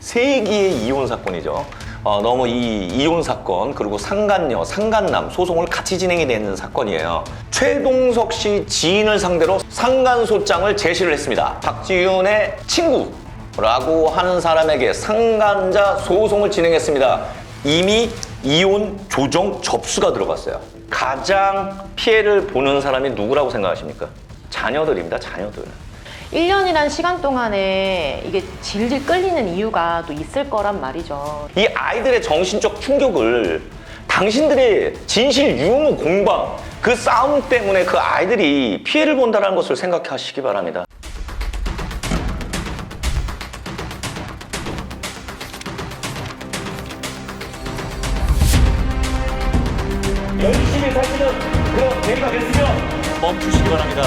세기의 이혼 사건이죠. 너무 이 이혼 사건 그리고 상간녀, 상간남 소송을 같이 진행이 되는 사건이에요. 최동석 씨 지인을 상대로 상간소장을 제시를 했습니다. 박지윤의 친구라고 하는 사람에게 상간자 소송을 진행했습니다. 이미 이혼 조정 접수가 들어갔어요. 가장 피해를 보는 사람이 누구라고 생각하십니까? 자녀들입니다. 자녀들. 1년이란 시간 동안에 이게 질질 끌리는 이유가 또 있을 거란 말이죠. 이 아이들의 정신적 충격을 당신들의 진실 유무 공방 그 싸움 때문에 그 아이들이 피해를 본다는 것을 생각하시기 바랍니다. 열심히 사시는 그런 대리가 됐으면 멈추시기 바랍니다.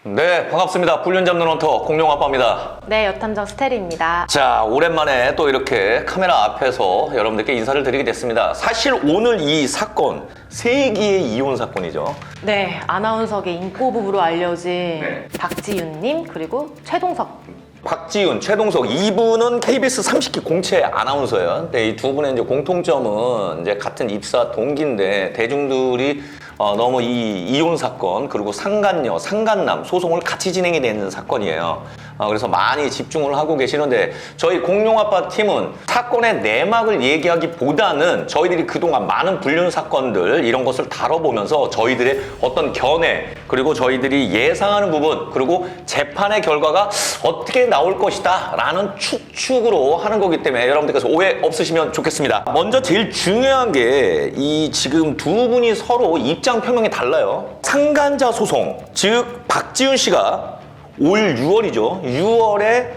네, 반갑습니다. 불륜 잡는 헌터 공룡아빠입니다. 네, 여탐정 스테리입니다. 자, 오랜만에 또 이렇게 카메라 앞에서 여러분들께 인사를 드리게 됐습니다. 사실 오늘 이 사건, 세기의 이혼 사건이죠. 네, 아나운서계 인꼬 부부로 알려진 박지윤님 그리고 최동석. 박지윤, 최동석 이분은 KBS 30기 공채 아나운서예요. 근데 이 두 분의 이제 공통점은 이제 같은 입사 동기인데 대중들이 너무 이 이혼 사건 그리고 상간녀, 상간남 소송을 같이 진행이 되는 사건이에요. 그래서 많이 집중을 하고 계시는데 저희 공룡아빠 팀은 사건의 내막을 얘기하기보다는 저희들이 그동안 많은 불륜 사건들 이런 것을 다뤄보면서 저희들의 어떤 견해 그리고 저희들이 예상하는 부분 그리고 재판의 결과가 어떻게 나올 것이다 라는 추측으로 하는 거기 때문에 여러분들께서 오해 없으시면 좋겠습니다. 먼저 제일 중요한 게 이 지금 두 분이 서로 입장 표명이 달라요. 상간자 소송, 즉 박지윤 씨가 올 6월이죠. 6월에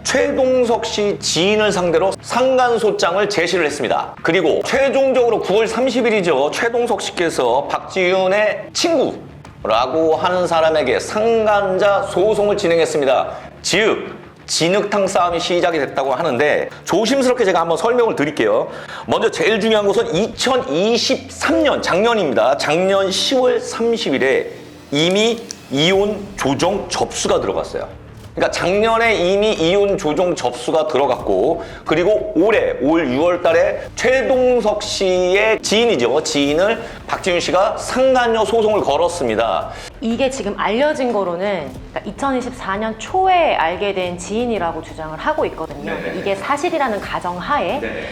최동석 씨 지인을 상대로 상간소장을 제시를 했습니다. 그리고 최종적으로 9월 30일이죠. 최동석 씨께서 박지윤의 친구라고 하는 사람에게 상간자 소송을 진행했습니다. 즉 진흙탕 싸움이 시작이 됐다고 하는데 조심스럽게 제가 한번 설명을 드릴게요. 먼저 제일 중요한 것은 2023년 작년입니다. 작년 10월 30일에 이미 이혼 조정 접수가 들어갔어요. 그러니까 작년에 이미 이혼 조정 접수가 들어갔고 그리고 올해 올 6월 달에 최동석 씨의 지인이죠. 지인을 박지윤 씨가 상간녀 소송을 걸었습니다. 이게 지금 알려진 거로는 2024년 초에 알게 된 지인이라고 주장을 하고 있거든요. 네네. 이게 사실이라는 가정하에 네네.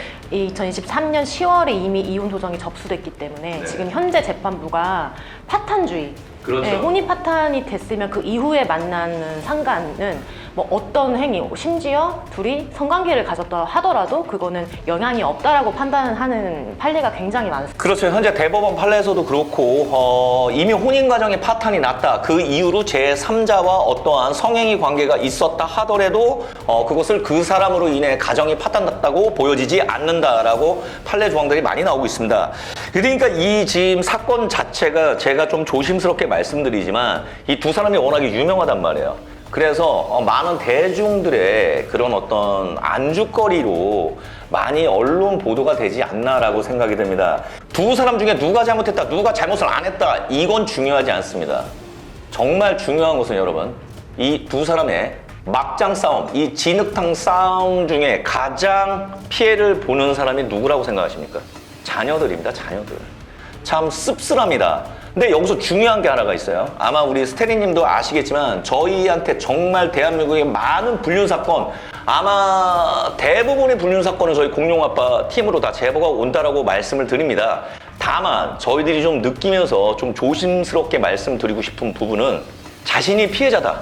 2023년 10월에 이미 이혼 조정이 접수됐기 때문에 네. 지금 현재 재판부가 파탄주의 그렇죠. 네, 혼인 파탄이 됐으면 그 이후에 만나는 상간은 뭐 어떤 행위, 심지어 둘이 성관계를 가졌다 하더라도 그거는 영향이 없다라고 판단하는 판례가 굉장히 많습니다. 그렇죠. 현재 대법원 판례에서도 그렇고 이미 혼인 과정에 파탄이 났다. 그 이후로 제3자와 어떠한 성행위 관계가 있었다 하더라도 그것을 그 사람으로 인해 가정이 파탄났다고 보여지지 않는다라고 판례 조항들이 많이 나오고 있습니다. 그러니까 이 지금 사건 자체가 제가 좀 조심스럽게 말씀드리지만 이 두 사람이 워낙에 유명하단 말이에요. 그래서 많은 대중들의 그런 어떤 안주거리로 많이 언론 보도가 되지 않나라고 생각이 듭니다. 두 사람 중에 누가 잘못했다, 누가 잘못을 안 했다 이건 중요하지 않습니다. 정말 중요한 것은 여러분 이 두 사람의 막장 싸움, 이 진흙탕 싸움 중에 가장 피해를 보는 사람이 누구라고 생각하십니까? 자녀들입니다. 자녀들. 참 씁쓸합니다. 근데 여기서 중요한 게 하나가 있어요. 아마 우리 스테리님도 아시겠지만 저희한테 정말 대한민국의 많은 불륜 사건 아마 대부분의 불륜 사건은 저희 공룡아빠 팀으로 다 제보가 온다라고 말씀을 드립니다. 다만 저희들이 좀 느끼면서 좀 조심스럽게 말씀드리고 싶은 부분은 자신이 피해자다.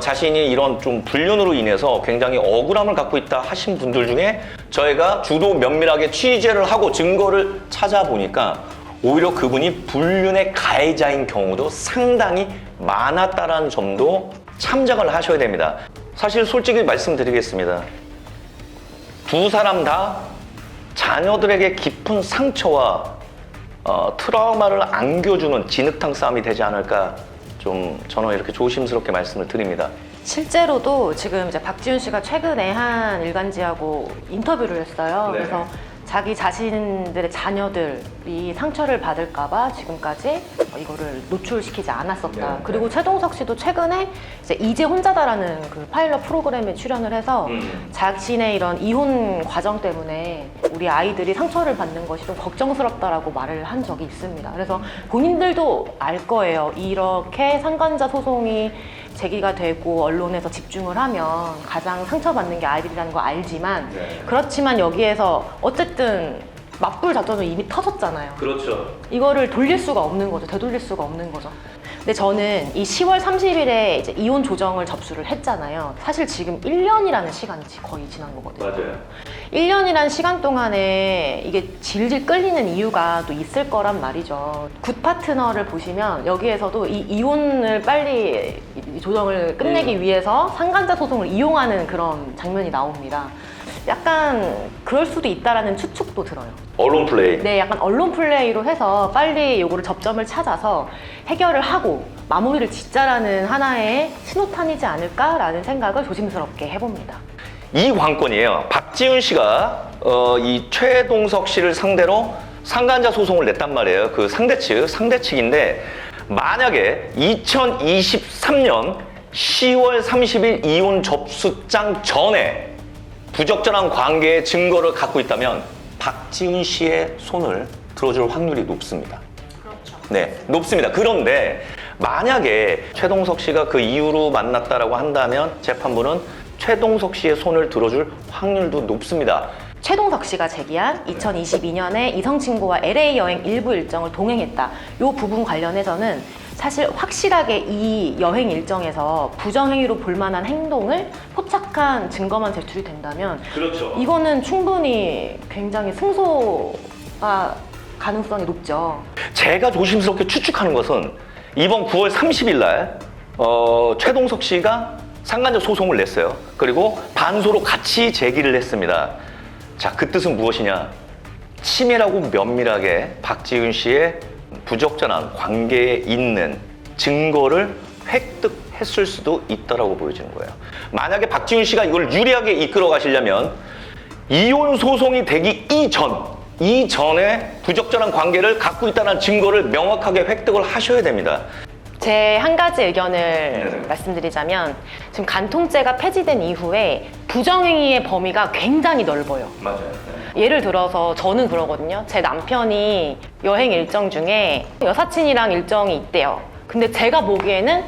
자신이 이런 좀 불륜으로 인해서 굉장히 억울함을 갖고 있다 하신 분들 중에 저희가 주도 면밀하게 취재를 하고 증거를 찾아보니까 오히려 그분이 불륜의 가해자인 경우도 상당히 많았다는 점도 참작을 하셔야 됩니다. 사실 솔직히 말씀드리겠습니다. 두 사람 다 자녀들에게 깊은 상처와 트라우마를 안겨주는 진흙탕 싸움이 되지 않을까 좀 저는 이렇게 조심스럽게 말씀을 드립니다. 실제로도 지금 이제 박지훈 씨가 최근에 한 일간지하고 인터뷰를 했어요. 네. 그래서 자기 자신들의 자녀들이 상처를 받을까봐 지금까지 이거를 노출시키지 않았었다. 네. 그리고 최동석 씨도 최근에 이제 혼자다라는 그 파일럿 프로그램에 출연을 해서 자신의 이런 이혼 과정 때문에 우리 아이들이 상처를 받는 것이 좀 걱정스럽다라고 말을 한 적이 있습니다. 그래서 본인들도 알 거예요. 이렇게 상간자 소송이 제기가 되고 언론에서 집중을 하면 가장 상처받는 게 아이들이라는 거 알지만 네. 그렇지만 여기에서 어쨌든 맞불 작전은 이미 터졌잖아요. 그렇죠. 이거를 돌릴 수가 없는 거죠. 되돌릴 수가 없는 거죠. 근데 저는 이 10월 30일에 이제 이혼 조정을 접수를 했잖아요. 사실 지금 1년이라는 시간이 거의 지난 거거든요. 맞아요. 1년이라는 시간 동안에 이게 질질 끌리는 이유가 또 있을 거란 말이죠. 굿 파트너를 보시면 여기에서도 이 이혼을 빨리 이 조정을 끝내기 위해서 상간자 소송을 이용하는 그런 장면이 나옵니다. 약간 그럴 수도 있다라는 추측도 들어요. 언론 플레이. 네, 약간 언론 플레이로 해서 빨리 요거를 접점을 찾아서 해결을 하고 마무리를 짓자라는 하나의 신호탄이지 않을까라는 생각을 조심스럽게 해봅니다. 이 관건이에요. 박지훈 씨가 이 최동석 씨를 상대로 상간자 소송을 냈단 말이에요. 그 상대 측인데 만약에 2023년 10월 30일 이혼 접수장 전에 부적절한 관계의 증거를 갖고 있다면 박지훈 씨의 손을 들어줄 확률이 높습니다. 그렇죠. 네, 높습니다. 그런데 만약에 최동석 씨가 그 이후로 만났다라고 한다면 재판부는 최동석 씨의 손을 들어줄 확률도 높습니다. 최동석 씨가 제기한 2022년에 이성 친구와 LA 여행 일부 일정을 동행했다. 이 부분 관련해서는 사실 확실하게 이 여행 일정에서 부정행위로 볼 만한 행동을 포착한 증거만 제출이 된다면 그렇죠. 이거는 충분히 굉장히 승소가 가능성이 높죠. 제가 조심스럽게 추측하는 것은 이번 9월 30일 날 최동석 씨가 상간자 소송을 냈어요. 그리고 반소로 같이 제기를 했습니다. 자, 그 뜻은 무엇이냐? 치밀하고 면밀하게 박지훈 씨의 부적절한 관계에 있는 증거를 획득했을 수도 있다라고 보여지는 거예요. 만약에 박지훈 씨가 이걸 유리하게 이끌어 가시려면 이혼 소송이 되기 이전에 부적절한 관계를 갖고 있다는 증거를 명확하게 획득을 하셔야 됩니다. 제 한 가지 의견을 말씀드리자면 지금 간통죄가 폐지된 이후에 부정행위의 범위가 굉장히 넓어요. 맞아요. 예를 들어서 저는 그러거든요. 제 남편이 여행 일정 중에 여사친이랑 일정이 있대요. 근데 제가 보기에는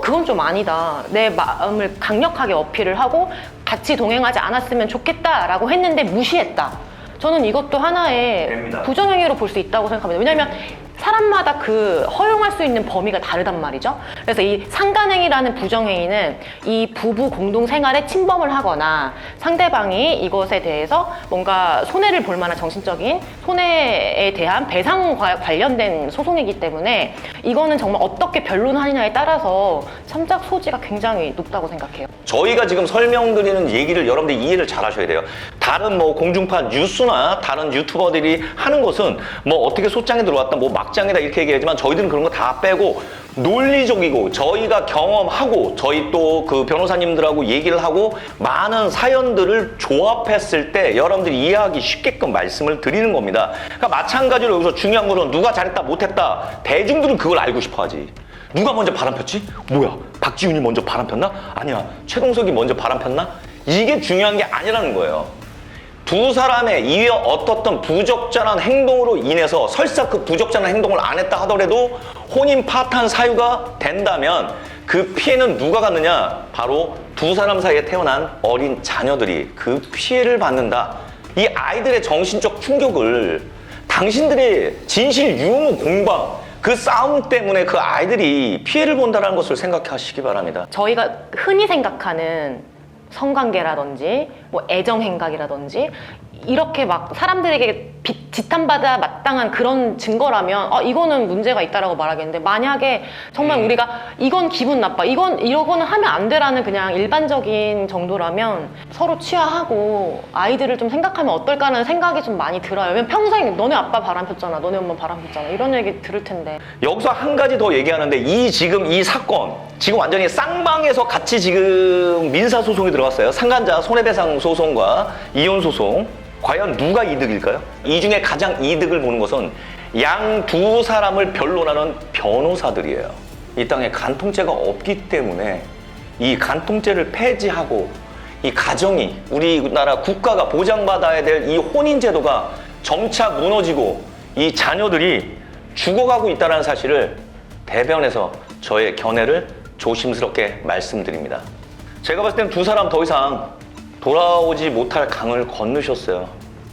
그건 좀 아니다. 내 마음을 강력하게 어필을 하고 같이 동행하지 않았으면 좋겠다라고 했는데 무시했다. 저는 이것도 하나의 됩니다. 부정행위로 볼 수 있다고 생각합니다. 왜냐하면 사람마다 그 허용할 수 있는 범위가 다르단 말이죠. 그래서 이 상간행위라는 부정행위는 이 부부 공동 생활에 침범을 하거나 상대방이 이것에 대해서 뭔가 손해를 볼 만한 정신적인 손해에 대한 배상과 관련된 소송이기 때문에 이거는 정말 어떻게 변론하느냐에 따라서 참작 소지가 굉장히 높다고 생각해요. 저희가 지금 설명드리는 얘기를 여러분들이 이해를 잘 하셔야 돼요. 다른 뭐 공중파 뉴스나 다른 유튜버들이 하는 것은 뭐 어떻게 소장에 들어왔다, 뭐 막장이다 이렇게 얘기하지만 저희들은 그런 거 다 빼고 논리적이고 저희가 경험하고 저희 또 그 변호사님들하고 얘기를 하고 많은 사연들을 조합했을 때 여러분들이 이해하기 쉽게끔 말씀을 드리는 겁니다. 그러니까 마찬가지로 여기서 중요한 것은 누가 잘했다 못했다 대중들은 그걸 알고 싶어 하지. 누가 먼저 바람 폈지? 뭐야? 박지훈이 먼저 바람 폈나? 아니야. 최동석이 먼저 바람 폈나? 이게 중요한 게 아니라는 거예요. 두 사람의 이에 어떻든 부적절한 행동으로 인해서 설사 그 부적절한 행동을 안 했다 하더라도 혼인 파탄 사유가 된다면 그 피해는 누가 갖느냐? 바로 두 사람 사이에 태어난 어린 자녀들이 그 피해를 받는다. 이 아이들의 정신적 충격을 당신들의 진실 유무 공방 그 싸움 때문에 그 아이들이 피해를 본다는 것을 생각하시기 바랍니다. 저희가 흔히 생각하는 성관계라든지 뭐 애정행각이라든지 이렇게 막 사람들에게 지탄받아 마땅한 그런 증거라면 이거는 문제가 있다라고 말하겠는데, 만약에 정말 우리가 이건 기분 나빠, 이거는 하면 안 돼라는 그냥 일반적인 정도라면 서로 취하하고 아이들을 좀 생각하면 어떨까라는 생각이 좀 많이 들어요. 왜냐면 평생 너네 아빠 바람 폈잖아, 너네 엄마 바람 폈잖아, 이런 얘기 들을 텐데. 여기서 한 가지 더 얘기하는데, 지금 이 사건 지금 완전히 쌍방에서 같이 지금 민사소송이 들어갔어요. 상간자 손해배상 소송과 이혼 소송. 과연 누가 이득일까요? 이 중에 가장 이득을 보는 것은 양 두 사람을 변론하는 변호사들이에요. 이 땅에 간통죄가 없기 때문에 이 간통죄를 폐지하고 이 가정이, 우리나라 국가가 보장받아야 될 이 혼인제도가 점차 무너지고 이 자녀들이 죽어가고 있다는 사실을 대변해서 저의 견해를 조심스럽게 말씀드립니다. 제가 봤을 땐 두 사람 더 이상 돌아오지 못할 강을 건너셨어요.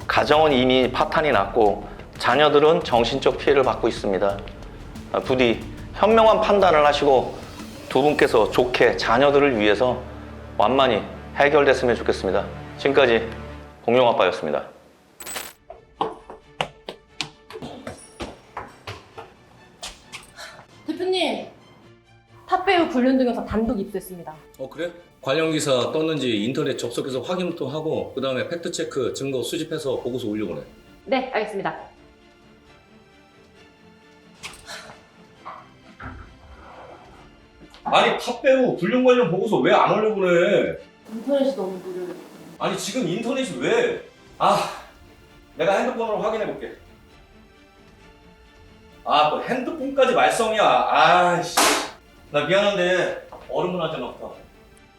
가정은 이미 파탄이 났고 자녀들은 정신적 피해를 받고 있습니다. 부디 현명한 판단을 하시고 두 분께서 좋게 자녀들을 위해서 완만히 해결됐으면 좋겠습니다. 지금까지 공룡아빠였습니다. 대표님, 탑배우 불륜 동영상 단독 입수했습니다. 그래? 관련 기사 떴는지 인터넷 접속해서 확인도 하고 그 다음에 팩트체크 증거 수집해서 보고서 올려보내. 네, 알겠습니다. 아니 탑배우 불륜 관련 보고서 왜 안 올려보내? 인터넷이 너무 느려요. 아니 지금 인터넷이 왜? 내가 핸드폰으로 확인해볼게. 또 핸드폰까지 말썽이야. 나 미안한데 얼음물 한 잔 넣었다.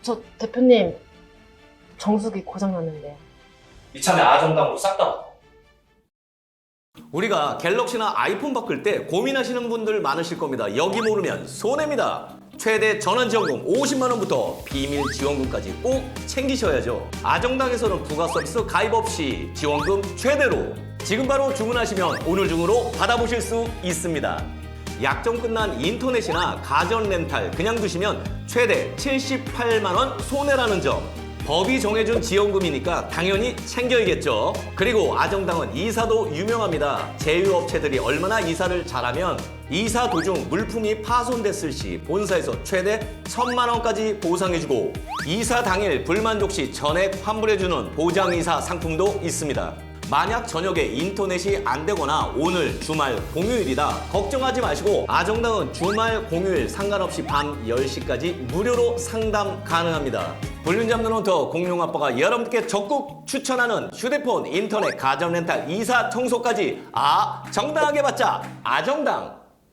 저 대표님, 정수기 고장났는데요. 이참에 아정당으로 싹 다. 우리가 갤럭시나 아이폰 바꿀 때 고민하시는 분들 많으실 겁니다. 여기 모르면 손해입니다. 최대 전환지원금 50만 원부터 비밀 지원금까지 꼭 챙기셔야죠. 아정당에서는 부가 서비스 가입 없이 지원금 최대로 지금 바로 주문하시면 오늘 중으로 받아보실 수 있습니다. 약정 끝난 인터넷이나 가전 렌탈 그냥 두시면 최대 78만 원 손해라는 점. 법이 정해준 지원금이니까 당연히 챙겨야겠죠. 그리고 아정당은 이사도 유명합니다. 제휴업체들이 얼마나 이사를 잘하면 이사 도중 물품이 파손됐을 시 본사에서 최대 1,000만 원까지 보상해주고 이사 당일 불만족 시 전액 환불해주는 보장이사 상품도 있습니다. 만약 저녁에 인터넷이 안 되거나 오늘 주말 공휴일이다 걱정하지 마시고 아정당은 주말 공휴일 상관없이 밤 10시까지 무료로 상담 가능합니다. 불륜 잡는 헌터 공룡아빠가 여러분께 적극 추천하는 휴대폰, 인터넷, 가전 렌탈, 이사 청소까지 정당하게 받자 아정당.